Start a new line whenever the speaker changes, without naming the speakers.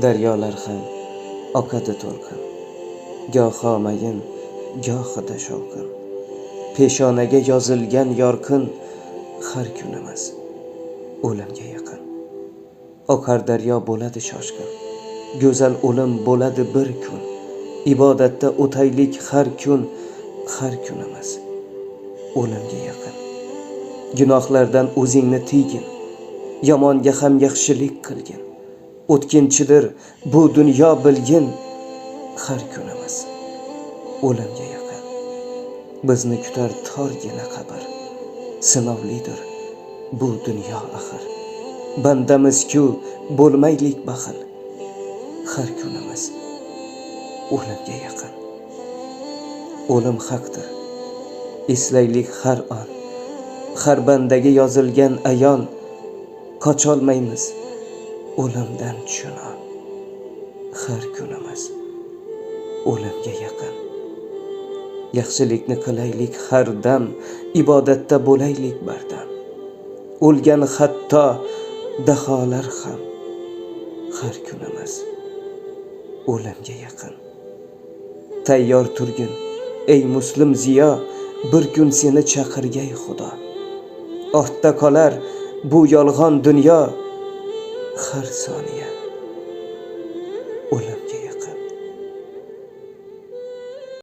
Daryolar ham oqadi to'lqin, goho mayin, gohida shovqin. Peshonaga yozilgan yorqin, har kunimiz o'limga yaqin. Oqar daryo bo'ladi shoshqin, go'zal o'lim bo'ladi bir kun. Ibodatda o'taylik har kun, har kunimiz o'limga yaqin. Gunohlardan o'zingni tiygin, yomonga ham yaxshilik qilgin. O'tkinchidir bu dunyo bilgin, har kunimiz o'limga yaqin. Bizni kutar torgina qabr, sinovlidir bu dunyo axir. Bandamiz-ku bo'lmaylik baxil, har kunimiz o'limga yaqin. O'lim haqdir, eslaylik har on, har bandaga yozilgan ayon. Qocholmaymiz o'limdan chunon, har kunimiz o'limga yaqin. Yaxshilikni qilaylik har dam, ibodatda bo'laylik bardam. O'lgan hatto daholar ham, har kunimiz o'limga yaqin. Tayyor turgin ey muslim ziyo, bir kun seni chaqirgay Xudo. Ortda qolar bu yolg'on dunyo, har soniya